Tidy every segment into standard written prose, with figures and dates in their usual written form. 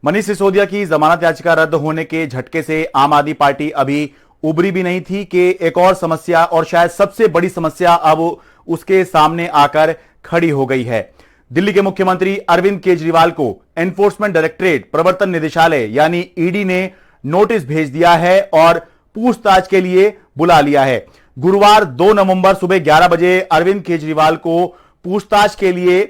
मनीष सिसोदिया की जमानत याचिका रद्द होने के झटके से आम आदमी पार्टी अभी उबरी भी नहीं थी कि एक और समस्या और शायद सबसे बड़ी समस्या अब उसके सामने आकर खड़ी हो गई है। दिल्ली के मुख्यमंत्री अरविंद केजरीवाल को एनफोर्समेंट डायरेक्टरेट प्रवर्तन निदेशालय यानी ईडी ने नोटिस भेज दिया है और पूछताछ के लिए बुला लिया है। गुरुवार 2 नवंबर सुबह 11 बजे अरविंद केजरीवाल को पूछताछ के लिए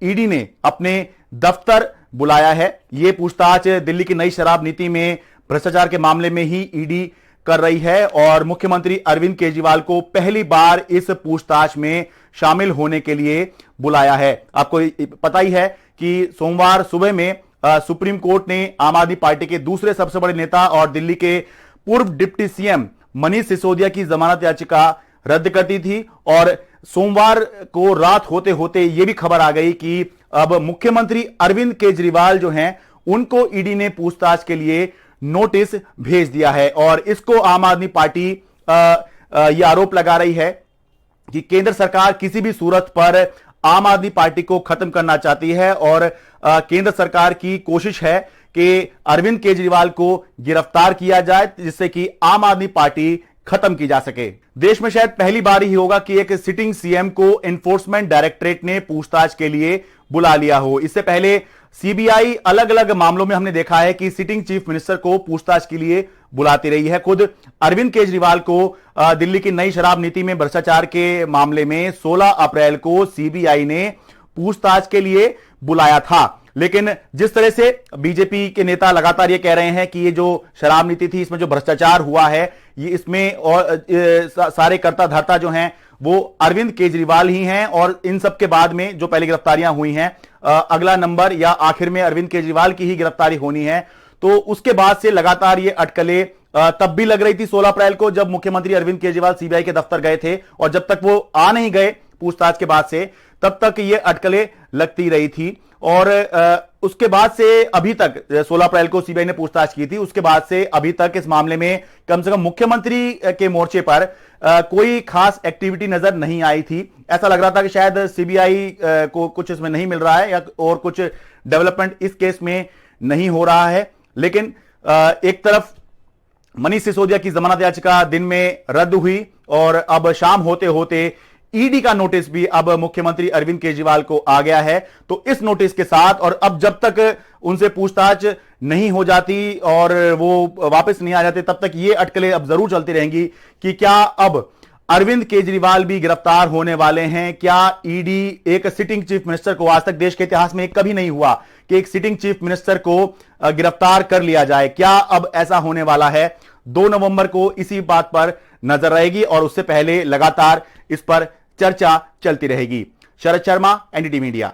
ईडी ने अपने दफ्तर बुलाया है। यह पूछताछ दिल्ली की नई शराब नीति में भ्रष्टाचार के मामले में ही ईडी कर रही है और मुख्यमंत्री अरविंद केजरीवाल को पहली बार इस पूछताछ में शामिल होने के लिए बुलाया है। आपको पता ही है कि सोमवार सुबह में सुप्रीम कोर्ट ने आम आदमी पार्टी के दूसरे सबसे बड़े नेता और दिल्ली के पूर्व डिप्टी सीएम मनीष सिसोदिया की जमानत याचिका रद्द कर दी थी और सोमवार को रात होते होते यह भी खबर आ गई कि अब मुख्यमंत्री अरविंद केजरीवाल जो हैं उनको ईडी ने पूछताछ के लिए नोटिस भेज दिया है और इसको आम आदमी पार्टी यह आरोप लगा रही है कि केंद्र सरकार किसी भी सूरत पर आम आदमी पार्टी को खत्म करना चाहती है और केंद्र सरकार की कोशिश है कि अरविंद केजरीवाल को गिरफ्तार किया जाए जिससे कि आम आदमी पार्टी खत्म की जा सके। देश में शायद पहली बार ही होगा कि एक सिटिंग सीएम को एनफोर्समेंट डायरेक्टरेट ने पूछताछ के लिए बुला लिया हो। इससे पहले सीबीआई अलग अलग मामलों में हमने देखा है कि सिटिंग चीफ मिनिस्टर को पूछताछ के लिए बुलाती रही है। खुद अरविंद केजरीवाल को दिल्ली की नई शराब नीति में भ्रष्टाचार के मामले में 16 अप्रैल को सीबीआई ने पूछताछ के लिए बुलाया था। लेकिन जिस तरह से बीजेपी के नेता लगातार ये कह रहे हैं कि ये जो शराब नीति थी इसमें जो भ्रष्टाचार हुआ है ये इसमें और सारे कर्ता धर्ता जो हैं वो अरविंद केजरीवाल ही हैं और इन सब के बाद में जो पहले गिरफ्तारियां हुई हैं अगला नंबर या आखिर में अरविंद केजरीवाल की ही गिरफ्तारी होनी है। तो उसके बाद से लगातार ये अटकलें तब भी लग रही थी 16 अप्रैल को जब मुख्यमंत्री अरविंद केजरीवाल सीबीआई के दफ्तर गए थे और जब तक वो आ नहीं गए पूछताछ के बाद से तब तक ये अटकलें लगती रही थी और उसके बाद से अभी तक 16 अप्रैल को सीबीआई ने पूछताछ की थी। उसके बाद से अभी तक इस मामले में कम से कम मुख्यमंत्री के मोर्चे पर कोई खास एक्टिविटी नजर नहीं आई थी। ऐसा लग रहा था कि शायद सीबीआई को कुछ इसमें नहीं मिल रहा है या और कुछ डेवलपमेंट इस केस में नहीं हो रहा है। लेकिन एक तरफ मनीष सिसोदिया की जमानत याचिका दिन में रद्द हुई और अब शाम होते होते ईडी का नोटिस भी अब मुख्यमंत्री अरविंद केजरीवाल को आ गया है। तो इस नोटिस के साथ और अब जब तक उनसे पूछताछ नहीं हो जाती और वो वापस नहीं आ जाते तब तक ये अटकलें अब जरूर चलती रहेंगी कि क्या अब अरविंद केजरीवाल भी गिरफ्तार होने वाले हैं। क्या ईडी एक सिटिंग चीफ मिनिस्टर को, आज तक देश के इतिहास में कभी नहीं हुआ कि एक सिटिंग चीफ मिनिस्टर को गिरफ्तार कर लिया जाए, क्या अब ऐसा होने वाला है। 2 नवंबर को इसी बात पर नजर रहेगी और उससे पहले लगातार इस पर चर्चा चलती रहेगी। Sharad Sharma, NDT media.